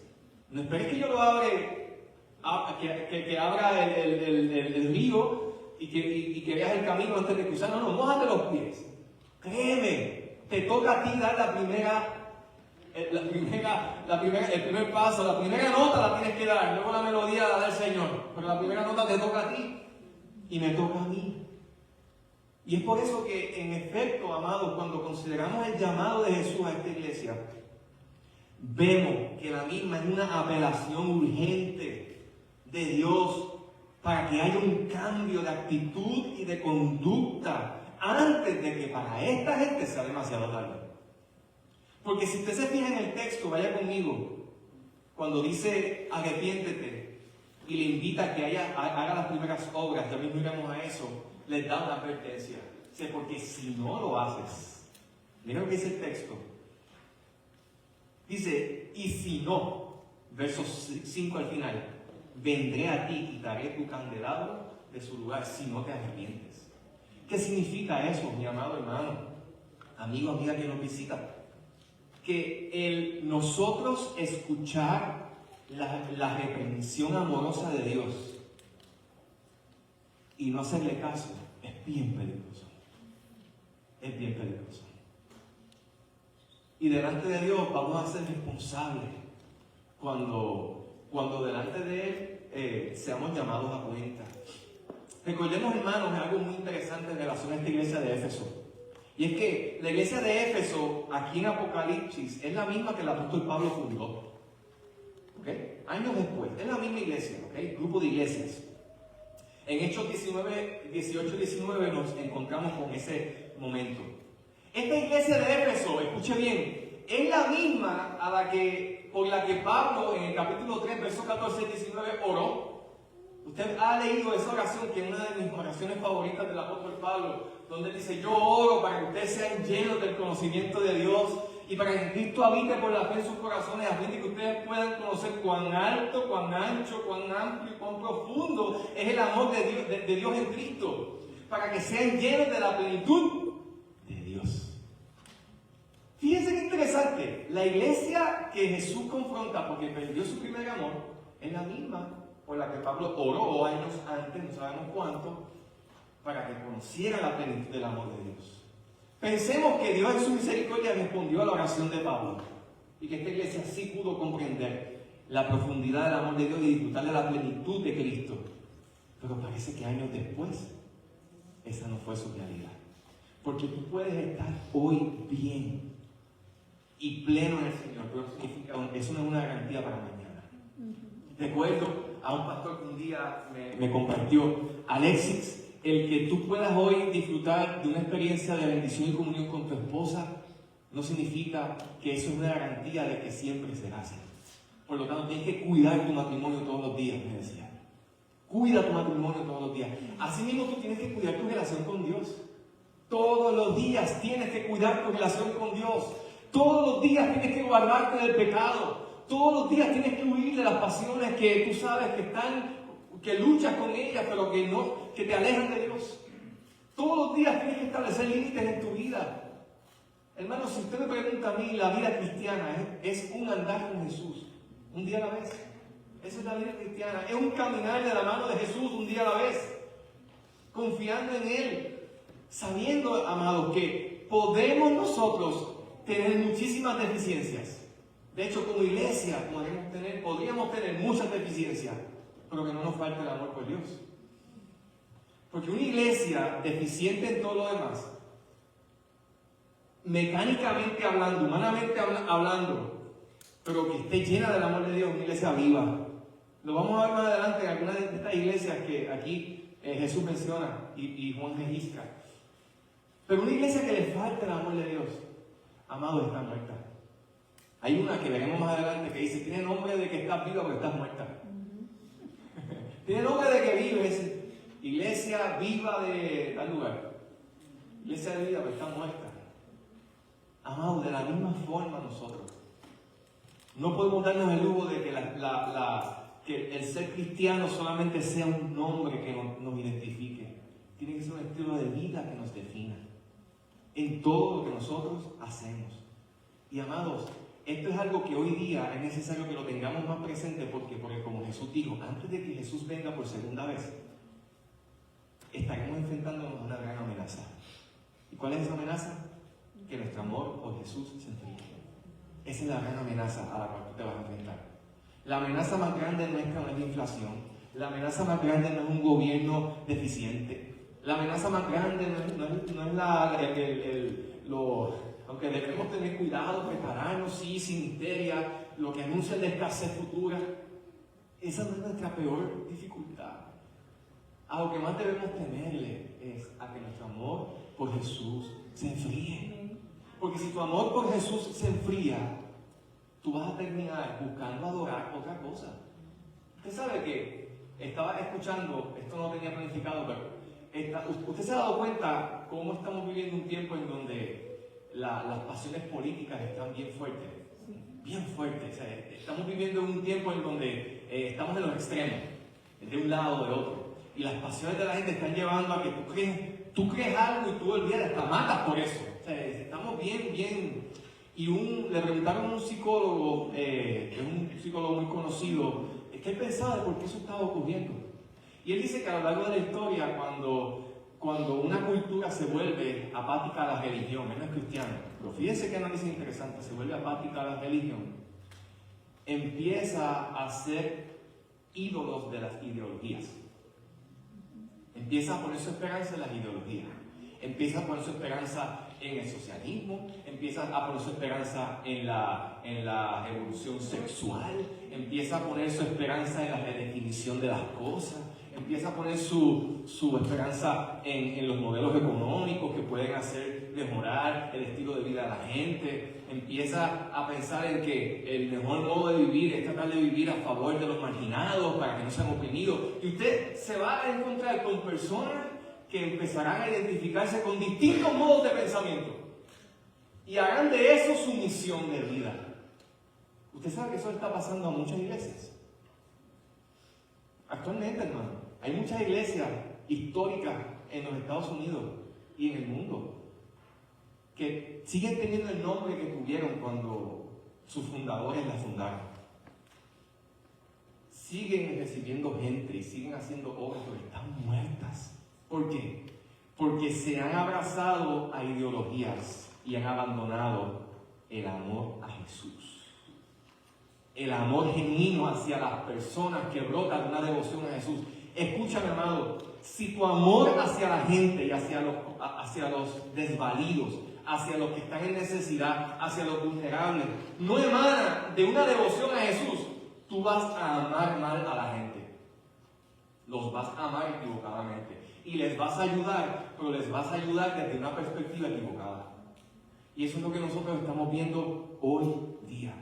No esperes que yo lo abre, que abra el río y que veas el camino antes de cruzar. No, mójate los pies. Créeme, te toca a ti dar el primer paso, la primera nota la tienes que dar, luego la melodía la da el Señor, pero la primera nota te toca a ti y me toca a mí. Y es por eso que, en efecto, amados, cuando consideramos el llamado de Jesús a esta iglesia, vemos que la misma es una apelación urgente de Dios para que haya un cambio de actitud y de conducta antes de que para esta gente sea demasiado tarde. Porque si usted se fija en el texto, vaya conmigo, cuando dice arrepiéntete y le invita a que haga las primeras obras, ya mismo iremos a eso, les da una advertencia. Porque si no lo haces, mira lo que dice el texto. Dice, y si no, verso 5 al final, vendré a ti y quitaré tu candelabro de su lugar si no te arrepientes. ¿Qué significa eso, mi amado hermano, amigo, amiga que nos visita? Que nosotros escuchar la reprensión amorosa de Dios y no hacerle caso es bien peligroso. Es bien peligroso. Y delante de Dios vamos a ser responsables cuando delante de Él seamos llamados a cuenta. Recordemos, hermanos, algo muy interesante en relación a esta iglesia de Éfeso. Y es que la iglesia de Éfeso, aquí en Apocalipsis, es la misma que el apóstol Pablo fundó. ¿Okay? Años después, es la misma iglesia, ¿okay? Grupo de iglesias. En Hechos 18 y 19 nos encontramos con ese momento. Esta iglesia de Éfeso, escuche bien, es la misma por la que Pablo en el capítulo 3, versos 14 y 19 oró. Usted ha leído esa oración, que es una de mis oraciones favoritas del apóstol Pablo, donde dice: yo oro para que ustedes sean llenos del conocimiento de Dios y para que Cristo habite por la fe en sus corazones, a fin de que ustedes puedan conocer cuán alto, cuán ancho, cuán amplio y cuán profundo es el amor de Dios en Cristo, para que sean llenos de la plenitud de Dios. Fíjense qué interesante, la iglesia que Jesús confronta porque perdió su primer amor es la misma por la que Pablo oró años antes, no sabemos cuánto, para que conociera la plenitud del amor de Dios. Pensemos que Dios en su misericordia respondió a la oración de Pablo y que esta iglesia sí pudo comprender la profundidad del amor de Dios y disfrutar de la plenitud de Cristo. Pero parece que años después esa no fue su realidad. Porque tú puedes estar hoy bien y pleno en el Señor, pero eso no es una garantía para mañana. Recuerdo a un pastor que un día me compartió: Alexis, el que tú puedas hoy disfrutar de una experiencia de bendición y comunión con tu esposa no significa que eso es una garantía de que siempre será así. Por lo tanto, tienes que cuidar tu matrimonio todos los días, me decía. Cuida tu matrimonio todos los días. Asimismo, tú tienes que cuidar tu relación con Dios. Todos los días tienes que cuidar tu relación con Dios. Todos los días tienes que guardarte del pecado. Todos los días tienes que huir de las pasiones que tú sabes que luchas con ellas, pero que te alejan de Dios. Todos los días tienes que establecer límites en tu vida. Hermano, si usted me pregunta a mí, la vida cristiana es un andar con Jesús, un día a la vez. Esa es la vida cristiana. Es un caminar de la mano de Jesús un día a la vez, confiando en Él, sabiendo, amados, que podemos nosotros tener muchísimas deficiencias. De hecho, como iglesia podríamos tener muchas deficiencias, pero que no nos falte el amor por Dios. Porque una iglesia deficiente en todo lo demás, mecánicamente hablando, humanamente hablando, pero que esté llena del amor de Dios, una iglesia viva. Lo vamos a ver más adelante en algunas de estas iglesias que aquí Jesús menciona y Juan registra. Pero una iglesia que le falta el amor de Dios, amado, está muerta. Hay una que veremos más adelante que dice: tiene nombre de que estás viva, pero estás muerta. Tiene nombre de que vives, iglesia viva de tal lugar. Iglesia de vida, pero está muerta. Amado, de la misma forma nosotros no podemos darnos el lujo de que el ser cristiano solamente sea un nombre que nos identifique. Tiene que ser un estilo de vida que nos defina en todo lo que nosotros hacemos. Y amados, esto es algo que hoy día es necesario que lo tengamos más presente porque como Jesús dijo, antes de que Jesús venga por segunda vez, estaremos enfrentándonos a una gran amenaza. ¿Y cuál es esa amenaza? Que nuestro amor por Jesús se enfríe. Esa es la gran amenaza a la cual tú te vas a enfrentar. La amenaza más grande nuestra no es la inflación. La amenaza más grande no es un gobierno deficiente. La amenaza más grande no es aunque debemos tener cuidado, prepararnos, sí, sin histeria, lo que anuncia la escasez futura. Esa no es nuestra peor dificultad. A lo que más debemos temerle es a que nuestro amor por Jesús se enfríe. Porque si tu amor por Jesús se enfría, tú vas a terminar buscando adorar otra cosa. Usted sabe que estaba escuchando, esto no lo tenía planificado, pero usted se ha dado cuenta cómo estamos viviendo un tiempo en donde las pasiones políticas están bien fuertes. Bien fuertes. O sea, estamos viviendo un tiempo en donde estamos en los extremos, de un lado o de otro. Y las pasiones de la gente están llevando a que tú crees algo y tú olvidas, hasta matas por eso. O sea, estamos bien. Y le preguntaron a un psicólogo, que es un psicólogo muy conocido, que él pensaba de por qué eso estaba ocurriendo. Y él dice que a lo largo de la historia, cuando una cultura se vuelve apática a la religión, él no es cristiano, pero fíjense qué análisis interesante, se vuelve apática a la religión, empieza a ser ídolos de las ideologías. Empieza a poner su esperanza en las ideologías. Empieza a poner su esperanza en el socialismo, empieza a poner su esperanza en la evolución sexual, empieza a poner su esperanza en la redefinición de las cosas, empieza a poner su esperanza en los modelos económicos que pueden hacer mejorar el estilo de vida de la gente, empieza a pensar en que el mejor modo de vivir es tratar de vivir a favor de los marginados para que no sean oprimidos. Y usted se va a encontrar con personas que empezarán a identificarse con distintos modos de pensamiento y harán de eso su misión de vida. Usted sabe que eso está pasando a muchas iglesias. Actualmente, hermano, hay muchas iglesias históricas en los Estados Unidos y en el mundo que siguen teniendo el nombre que tuvieron cuando sus fundadores la fundaron. Siguen recibiendo gente y siguen haciendo obras, pero están muertas. ¿Por qué? Porque se han abrazado a ideologías y han abandonado el amor a Jesús. El amor genuino hacia las personas que brotan de una devoción a Jesús. Escúchame, amado, si tu amor hacia la gente y hacia los desvalidos, hacia los que están en necesidad, hacia los vulnerables, no emana de una devoción a Jesús, tú vas a amar mal a la gente. Los vas a amar equivocadamente. Y les vas a ayudar, pero les vas a ayudar desde una perspectiva equivocada. Y eso es lo que nosotros estamos viendo hoy día.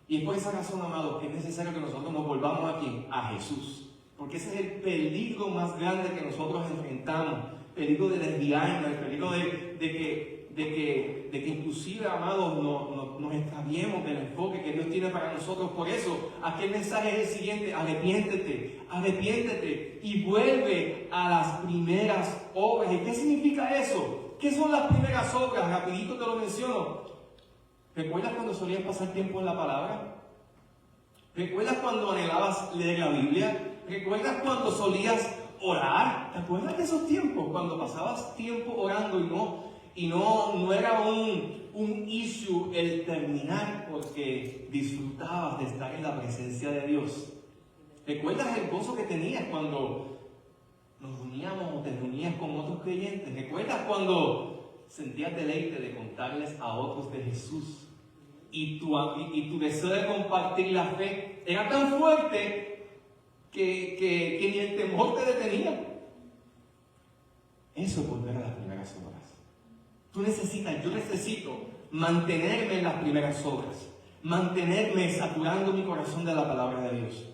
Y es por esa razón, amado, que es necesario que nosotros nos volvamos aquí a Jesús. Porque ese es el peligro más grande que nosotros enfrentamos. Peligro de desviarnos, el peligro de que inclusive, amados, nos extraviemos del enfoque que Dios tiene para nosotros. Por eso, aquí el mensaje es el siguiente: arrepiéntete y vuelve a las primeras obras. ¿Y qué significa eso? ¿Qué son las primeras obras? Rapidito te lo menciono. ¿Recuerdas cuando solías pasar tiempo en la palabra? ¿Recuerdas cuando anhelabas leer la Biblia? ¿Recuerdas cuando solías orar? ¿Te acuerdas de esos tiempos? Cuando pasabas tiempo orando y no era un issue el terminar porque disfrutabas de estar en la presencia de Dios. ¿Recuerdas el gozo que tenías cuando nos reuníamos o te reunías con otros creyentes? ¿Recuerdas cuando sentías deleite de contarles a otros de Jesús? Y tu deseo de compartir la fe era tan fuerte que ni el temor te detenía. Eso es volver a las primeras obras. Yo necesito mantenerme en las primeras obras, mantenerme saturando mi corazón de la palabra de Dios,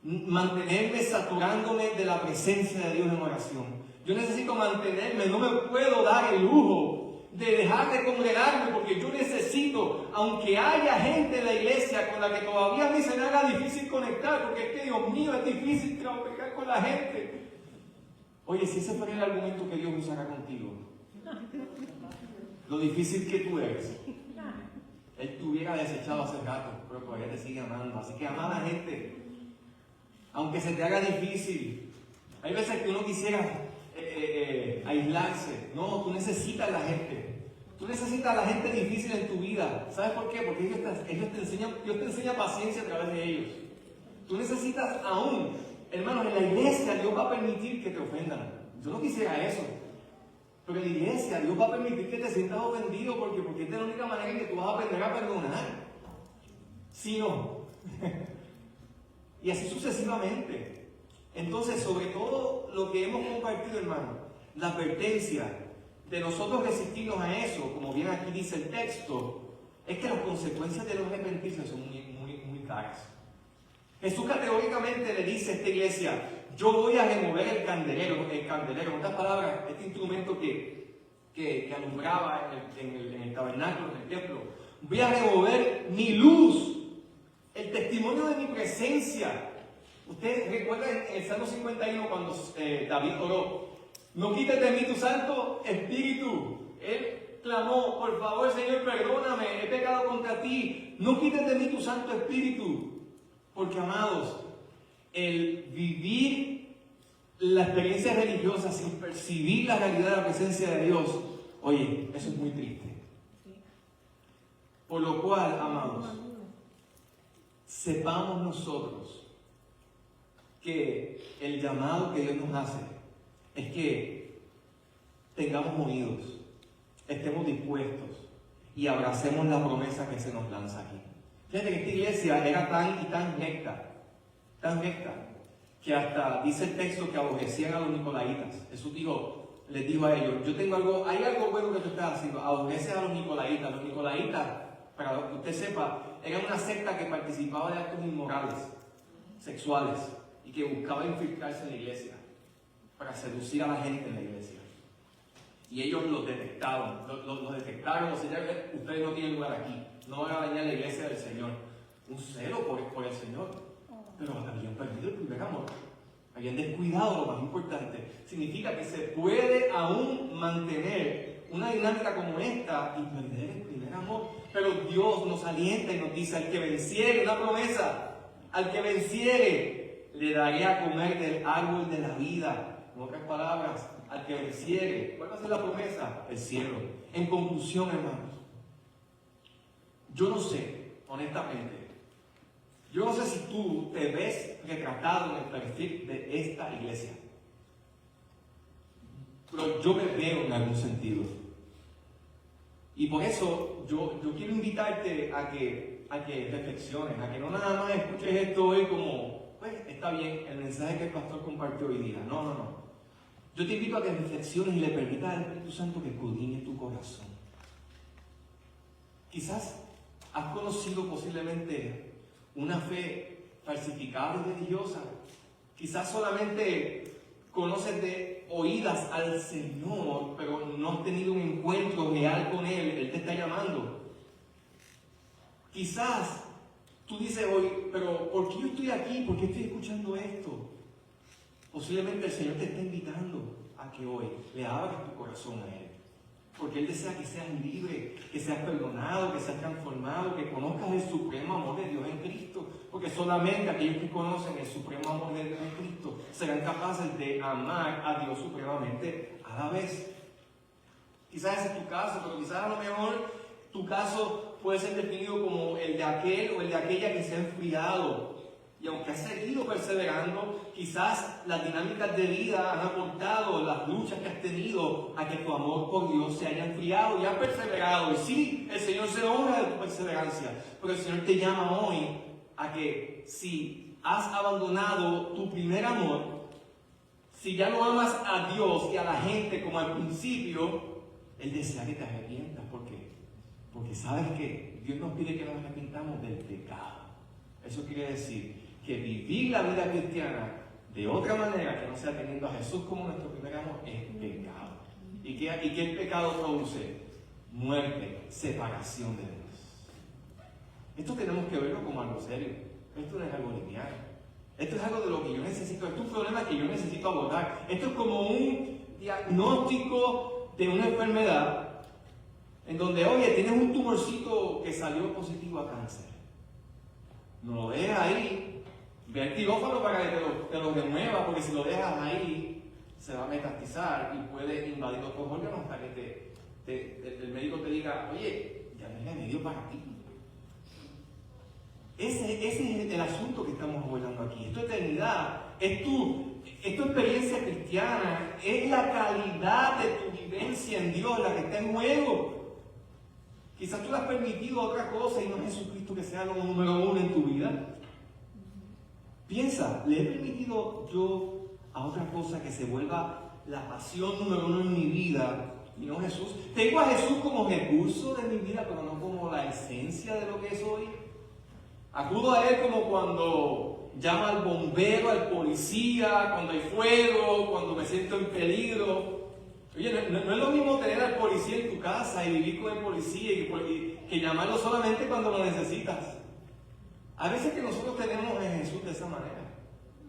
mantenerme saturándome de la presencia de Dios en oración. Yo necesito mantenerme, no me puedo dar el lujo de dejar de congregarme, porque yo necesito, aunque haya gente en la iglesia con la que todavía a mí se me haga difícil conectar, porque es que, Dios mío, es difícil trabajar con la gente. Oye, si ese fuera el argumento que Dios usará contigo, lo difícil que tú eres, Él te hubiera desechado hace rato, pero todavía te sigue amando. Así que ama a la gente, aunque se te haga difícil. Hay veces que uno quisiera aislarse. No, tú necesitas a la gente. Tú necesitas a la gente difícil en tu vida. ¿Sabes por qué? Porque Dios te enseña paciencia a través de ellos. Tú necesitas aún, hermanos, en la iglesia Dios va a permitir que te ofendan. Yo no quisiera eso. Pero en la iglesia Dios va a permitir que te sientas ofendido porque es de la única manera en que tú vas a aprender a perdonar. ¿Sí o no? Y así sucesivamente. Entonces, sobre todo lo que hemos compartido, hermano, la advertencia de nosotros resistirnos a eso, como bien aquí dice el texto, es que las consecuencias de no arrepentirse son muy caras. Jesús categóricamente le dice a esta iglesia: yo voy a remover el candelero, en otras palabras, este instrumento que alumbraba en el tabernáculo, en el templo. Voy a remover mi luz, el testimonio de mi presencia. Ustedes recuerdan en el Salmo 51 cuando David oró: no quites de mí tu Santo Espíritu. Él clamó: por favor, Señor, perdóname, he pecado contra ti, no quites de mí tu Santo Espíritu. Porque, amados, el vivir la experiencia religiosa sin percibir la realidad de la presencia de Dios, oye, eso es muy triste. Por lo cual, amados, sepamos nosotros que el llamado que Dios nos hace es que tengamos oídos, estemos dispuestos y abracemos la promesa que se nos lanza aquí. Fíjate que esta iglesia era tan recta, que hasta dice el texto que aborrecían a los nicolaitas. Jesús les dijo a ellos: hay algo bueno que tú estás haciendo, aborreces a los nicolaitas. Los nicolaitas, para que usted sepa, eran una secta que participaba de actos inmorales, sexuales, y que buscaba infiltrarse en la iglesia para seducir a la gente en la iglesia. Y ellos los detectaron, los detectaron, ustedes no tienen lugar aquí, no van a dañar la iglesia del Señor. Un celo por el Señor, pero habían perdido el primer amor, habían descuidado lo más importante. Significa que se puede aún mantener una dinámica como esta y perder el primer amor. Pero Dios nos alienta y nos dice: al que venciere, una promesa, al que venciere, le daré a comer del árbol de la vida. En otras palabras, al que venciere, ¿cuál va a ser la promesa? El cielo. En conclusión, hermanos, yo no sé, honestamente, yo no sé si tú te ves retratado en el perfil de esta iglesia, pero yo me veo en algún sentido. Y por eso yo quiero invitarte a que reflexiones, a que no nada más escuches esto hoy como, pues está bien, el mensaje que el pastor compartió hoy día. No. Yo te invito a que reflexiones y le permitas al Espíritu Santo que escudriñe tu corazón. Quizás has conocido posiblemente una fe falsificada y religiosa. Quizás solamente conoces de oídas al Señor, pero no has tenido un encuentro real con Él. Él te está llamando. Quizás tú dices hoy: pero ¿por qué yo estoy aquí? ¿Por qué estoy escuchando esto? Posiblemente el Señor te está invitando a que hoy le abras tu corazón a Él. Porque Él desea que seas libre, que seas perdonado, que seas transformado, que conozcas el supremo amor de Dios en Cristo. Porque solamente aquellos que conocen el supremo amor de Dios en Cristo serán capaces de amar a Dios supremamente a la vez. Quizás ese es tu caso, pero quizás a lo mejor tu caso puede ser definido como el de aquel o el de aquella que se ha enfriado. Y aunque has seguido perseverando, quizás las dinámicas de vida han aportado, las luchas que has tenido, a que tu amor por Dios se haya enfriado y has perseverado. Y sí, el Señor se honra de tu perseverancia, pero el Señor te llama hoy a que si has abandonado tu primer amor, si ya no amas a Dios y a la gente como al principio, Él desea que te arrepientas. ¿Por qué? Porque sabes que Dios nos pide que nos arrepintamos del pecado. Eso quiere decir que vivir la vida cristiana de otra manera que no sea teniendo a Jesús como nuestro primer amor es pecado. ¿Y qué el pecado produce? Muerte, separación de Dios. Esto tenemos que verlo como algo serio. Esto no es algo lineal. Esto es algo de lo que yo necesito. Esto es un problema que yo necesito abordar. Esto es como un diagnóstico de una enfermedad en donde, oye, tienes un tumorcito que salió positivo a cáncer. No lo dejes ahí, ve al quirófano para que te lo remueva, porque si lo dejas ahí se va a metastizar y puede invadir otros órganos hasta que el médico te diga: oye, ya no hay remedio para ti. Ese es el asunto que estamos abordando aquí. Es tu eternidad, es tu experiencia cristiana, es la calidad de tu vivencia en Dios la que está en juego. Quizás tú le has permitido otra cosa y no es Jesucristo que sea lo número uno en tu vida. Piensa, ¿le he permitido yo a otra cosa que se vuelva la pasión número uno en mi vida y no Jesús. Tengo a Jesús como recurso de mi vida, pero no como la esencia de lo que soy. Acudo a Él como cuando llama al bombero, al policía, cuando hay fuego, cuando me siento en peligro. Oye, no es lo mismo tener al policía en tu casa y vivir con el policía y que llamarlo solamente cuando lo necesitas. A veces que nosotros tenemos a Jesús de esa manera,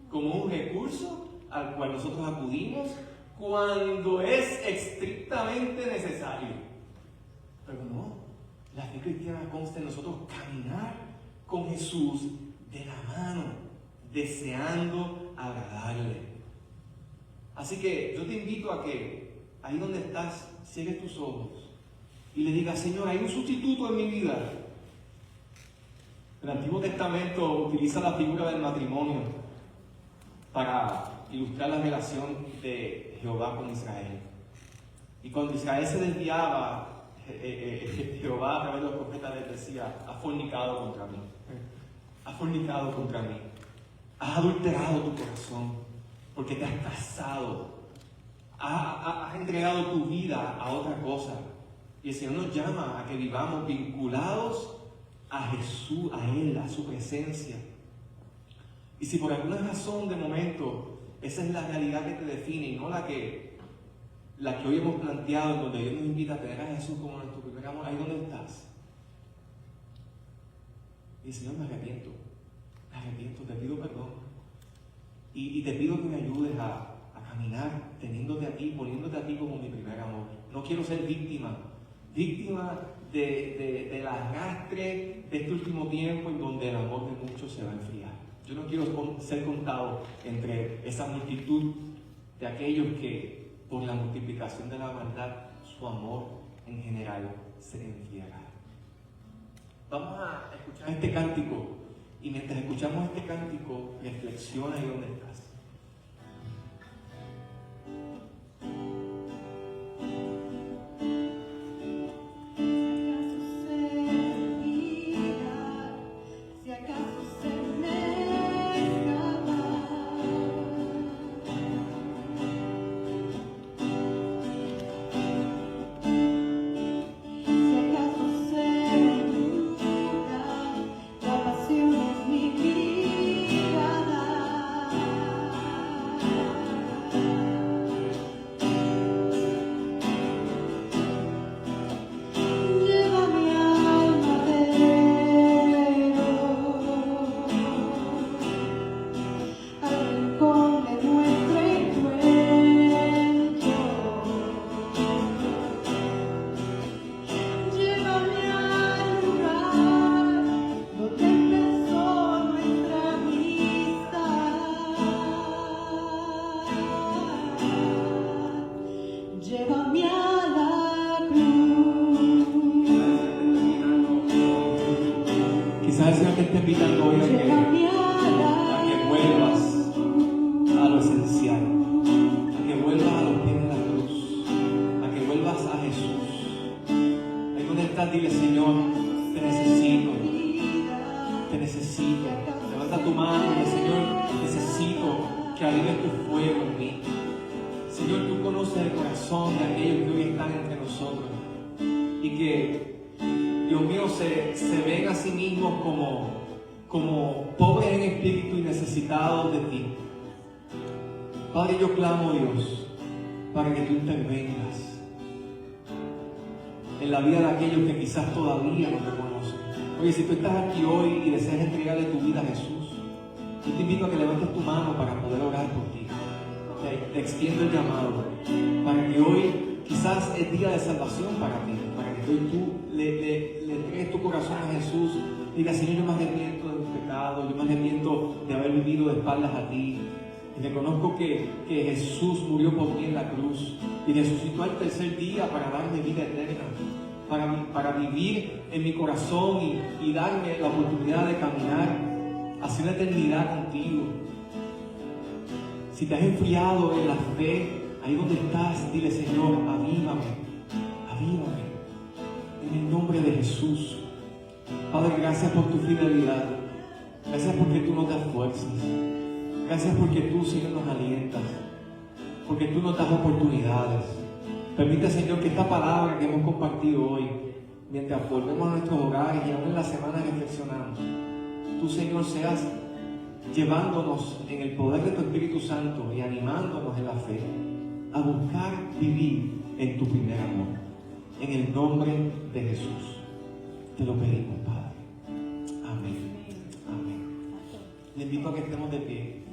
como un recurso al cual nosotros acudimos cuando es estrictamente necesario. Pero no, la fe cristiana consta en nosotros caminar con Jesús de la mano, deseando agradarle. Así que yo te invito a que ahí donde estás, cierres tus ojos y le digas: Señor, hay un sustituto en mi vida. El Antiguo Testamento utiliza la figura del matrimonio para ilustrar la relación de Jehová con Israel. Y cuando Israel se desviaba, Jehová a través de los profetas les decía: has fornicado contra mí, has fornicado contra mí, has adulterado tu corazón, porque te has casado, has entregado tu vida a otra cosa. Y el Señor nos llama a que vivamos vinculados a Jesús, a Él, a su presencia. Y si por alguna razón de momento esa es la realidad que te define y no la que hoy hemos planteado, en donde Dios nos invita a tener a Jesús como nuestro primer amor, ahí donde estás. Y Señor, me arrepiento, te pido perdón. Y te pido que me ayudes a caminar teniéndote a ti, poniéndote a ti como mi primer amor. No quiero ser víctima del arrastre de este último tiempo en donde el amor de muchos se va a enfriar. Yo no quiero ser contado entre esa multitud de aquellos que por la multiplicación de la maldad su amor en general se enfriará. Vamos a escuchar este cántico y mientras escuchamos este cántico reflexiona ahí donde estás. Quizás el Señor te esté invitando hoy a que vuelvas a lo esencial, a que vuelvas a los pies de la cruz, a que vuelvas a Jesús. Ahí donde estás, dile: Señor, te necesito, te necesito. Levanta tu mano y dile: Señor, necesito que avives tu fuego en mí. Señor, tú conoces el corazón de aquellos que hoy están entre nosotros y que, Dios mío, se ven a sí mismos como pobres en espíritu y necesitados de ti. Padre, yo clamo, Dios, para que tú intervengas en la vida de aquellos que quizás todavía no te conocen. Oye, si tú estás aquí hoy y deseas entregarle tu vida a Jesús, yo te invito a que levantes tu mano para poder orar por ti. Te extiendo el llamado para que hoy quizás es día de salvación para ti, para que hoy tú le entregues tu corazón a Jesús. Diga: Señor, yo me arrepiento de mis pecados, yo me arrepiento de haber vivido de espaldas a ti. Y reconozco que Jesús murió por mí en la cruz y resucitó al tercer día para darme vida eterna, para vivir en mi corazón y darme la oportunidad de caminar hacia una eternidad contigo. Si te has enfriado en la fe, ahí donde estás, dile: Señor, avívame, avívame, en el nombre de Jesús. Padre, gracias por tu fidelidad, gracias porque tú nos das fuerzas, gracias porque tú, Señor, nos alientas. porque tú nos das oportunidades. Permite, Señor, que esta palabra que hemos compartido hoy, mientras volvemos a nuestros hogares y aún en la semana reflexionamos, tú, Señor, seas llevándonos en el poder de tu Espíritu Santo y animándonos en la fe a buscar vivir en tu primer amor. En el nombre de Jesús te lo pedimos, Padre. Amén. Amén. Le invito a que estemos de pie.